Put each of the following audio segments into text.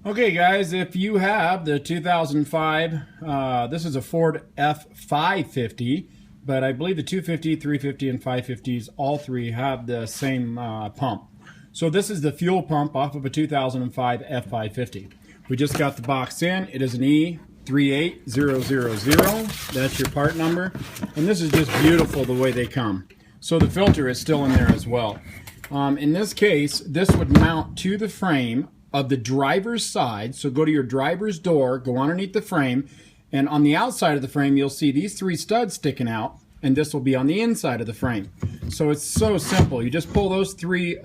Okay guys, if you have the 2005, this is a Ford F-550, but I believe the 250, 350, and 550s, all three have the same pump. So this is the fuel pump off of a 2005 F-550. We just got the box in. It is an E38000. That's your part number. And this is just beautiful the way they come. So the filter is still in there as well. In this case, this would mount to the frame of the driver's side. So go to your driver's door, go underneath the frame, and on the outside of the frame you'll see these three studs sticking out, and this will be on the inside of the frame. So it's so simple. You just pull those three,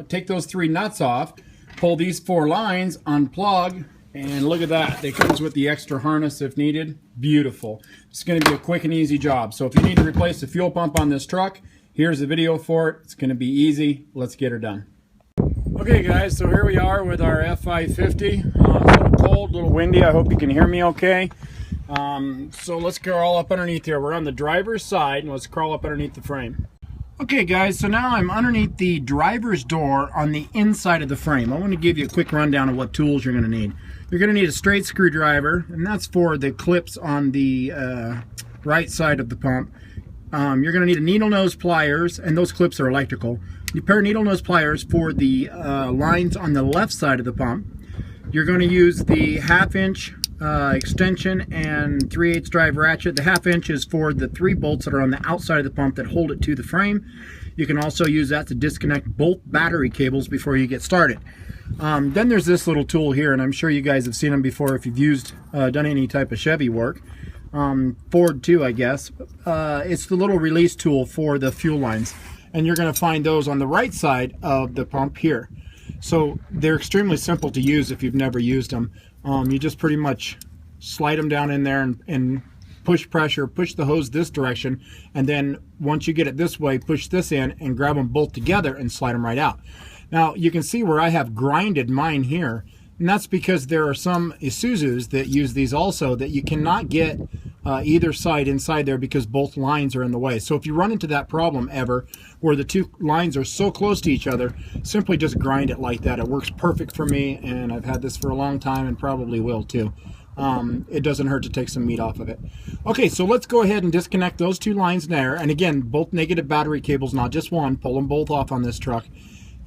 take those three nuts off, pull these four lines, unplug, and look at that. It comes with the extra harness if needed. Beautiful. It's going to be a quick and easy job. So if you need to replace the fuel pump on this truck, here's the video for it. It's going to be easy. Let's get her done. Okay guys, so here we are with our F-550. It's a little cold, a little windy. I hope you can hear me okay. So let's crawl up underneath here. We're on the driver's side, and let's crawl up underneath the frame. Okay guys, so now I'm underneath the driver's door on the inside of the frame. I want to give you a quick rundown of what tools you're going to need. You're going to need a straight screwdriver, and that's for the clips on the right side of the pump. You're going to need a needle nose pliers, and those clips are electrical. A pair of needle nose pliers for the lines on the left side of the pump. You're going to use the 1/2 inch extension and 3/8 drive ratchet. The 1/2 inch is for the 3 bolts that are on the outside of the pump that hold it to the frame. You can also use that to disconnect both battery cables before you get started. Then there's this little tool here, and I'm sure you guys have seen them before if you've done any type of Chevy work. Ford too, I guess. It's the little release tool for the fuel lines, and you're going to find those on the right side of the pump here. So they're extremely simple to use if you've never used them. You just pretty much slide them down in there and push pressure, push the hose this direction, and then once you get it this way, push this in and grab them both together and slide them right out. Now you can see where I have grinded mine here, and that's because there are some Isuzus that use these also that you cannot get either side inside there because both lines are in the way. So if you run into that problem ever where the two lines are so close to each other, simply just grind it like that. It works perfect for me, and I've had this for a long time and probably will too. It doesn't hurt to take some meat off of it. Okay, so let's go ahead and disconnect those two lines there. And again, both negative battery cables, not just one. Pull them both off on this truck.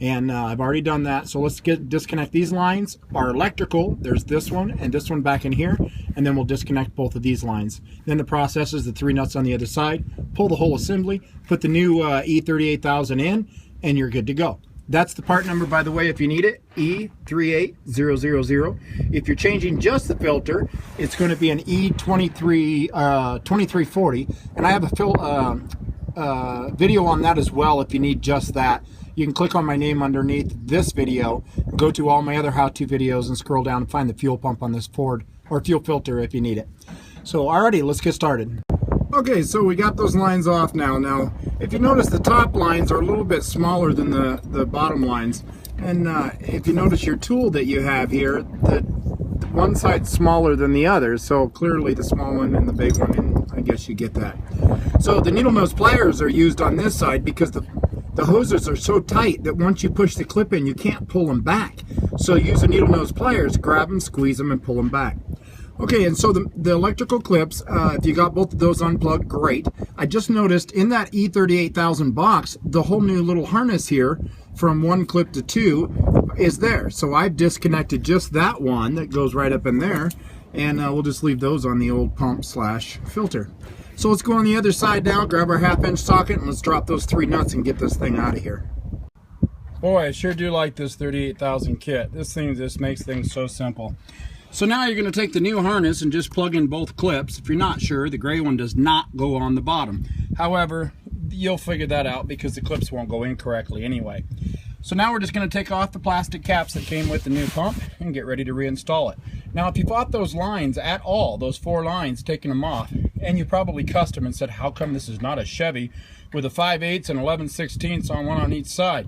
And I've already done that. So let's disconnect these lines. Our electrical, there's this one and this one back in here, and then we'll disconnect both of these lines. Then the process is the 3 nuts on the other side. Pull the whole assembly, put the new E38000 in, and you're good to go. That's the part number, by the way, if you need it, E38000. If you're changing just the filter, it's going to be an E2340, and I have a video on that as well if you need just that. You can click on my name underneath this video, go to all my other how-to videos, and scroll down and find the fuel pump on this Ford, or fuel filter if you need it. So alrighty, let's get started. Okay, so we got those lines off now. Now, if you notice, the top lines are a little bit smaller than the bottom lines. And if you notice your tool that you have here, the one side's smaller than the other, so clearly the small one and the big one, and I guess you get that. So the needle nose pliers are used on this side because the hoses are so tight that once you push the clip in, you can't pull them back. So use the needle nose pliers, grab them, squeeze them, and pull them back. Okay, and so the electrical clips, if you got both of those unplugged, great. I just noticed in that E38000 box, the whole new little harness here from 1 clip to 2 is there. So I've disconnected just that one that goes right up in there, and we'll just leave those on the old pump slash filter. So let's go on the other side now, grab our 1/2 inch socket, and let's drop those 3 nuts and get this thing out of here. Boy, I sure do like this 38000 kit. This thing just makes things so simple. So now you're going to take the new harness and just plug in both clips. If you're not sure, the gray one does not go on the bottom. However, you'll figure that out because the clips won't go in correctly anyway. So now we're just going to take off the plastic caps that came with the new pump and get ready to reinstall it. Now, if you bought those lines at all, those 4 lines, taking them off, and you probably custom and said, how come this is not a Chevy with a 5/8 and 11/16 on one on each side?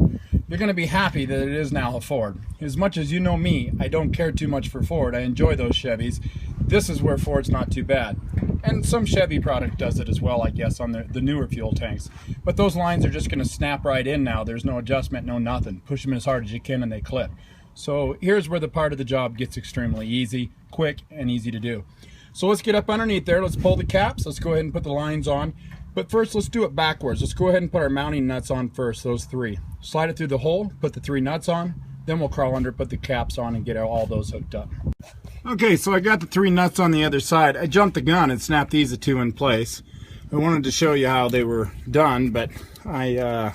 You're going to be happy that it is now a Ford. As much as you know me, I don't care too much for Ford. I enjoy those Chevys. This is where Ford's not too bad. And some Chevy product does it as well, I guess, on the newer fuel tanks. But those lines are just going to snap right in now. There's no adjustment, no nothing. Push them as hard as you can and they clip. So here's where the part of the job gets extremely easy, quick, and easy to do. So let's get up underneath there. Let's pull the caps. Let's go ahead and put the lines on. But first, let's do it backwards. Let's go ahead and put our mounting nuts on first, those 3. Slide it through the hole, put the 3 nuts on, then we'll crawl under, put the caps on, and get all those hooked up. Okay, so I got the 3 nuts on the other side. I jumped the gun and snapped these 2 in place. I wanted to show you how they were done, but I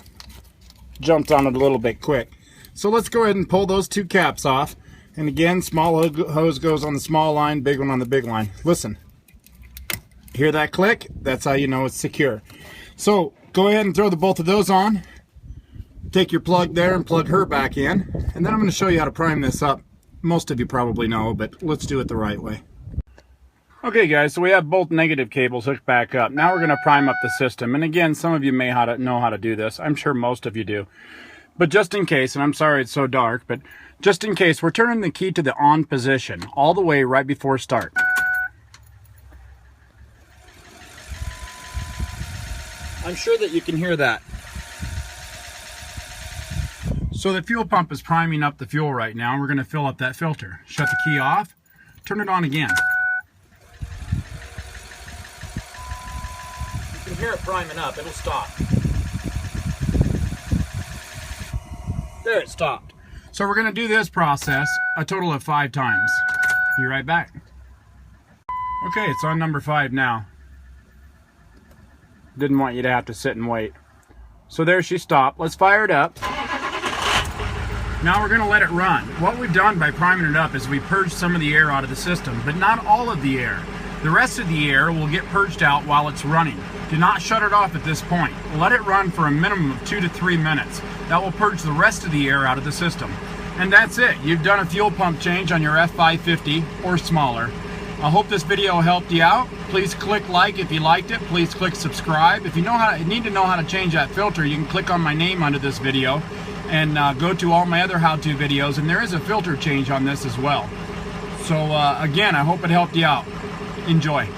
jumped on it a little bit quick. So let's go ahead and pull those 2 caps off. And again, small hose goes on the small line, big one on the big line. Listen. Hear that click? That's how you know it's secure. So go ahead and throw the both of those on. Take your plug there and plug her back in. And then I'm going to show you how to prime this up. Most of you probably know, but let's do it the right way. Okay guys, so we have both negative cables hooked back up. Now we're going to prime up the system. And again, some of you may know how to do this. I'm sure most of you do. But just in case, and I'm sorry it's so dark, but just in case, we're turning the key to the on position all the way right before start. I'm sure that you can hear that. So the fuel pump is priming up the fuel right now, and we're going to fill up that filter. Shut the key off, turn it on again. You can hear it priming up, it'll stop. There, it stopped. So we're going to do this process a total of 5 times. Be right back. Okay, it's on number 5 now. Didn't want you to have to sit and wait. So there she stopped. Let's fire it up. Now we're going to let it run. What we've done by priming it up is we purged some of the air out of the system, but not all of the air. The rest of the air will get purged out while it's running. Do not shut it off at this point. Let it run for a minimum of 2 to 3 minutes. That will purge the rest of the air out of the system. And that's it. You've done a fuel pump change on your F-550 or smaller. I hope this video helped you out. Please click like if you liked it. Please click subscribe. If you need to know how to change that filter, you can click on my name under this video and go to all my other how-to videos, and there is a filter change on this as well. So again, I hope it helped you out. Enjoy.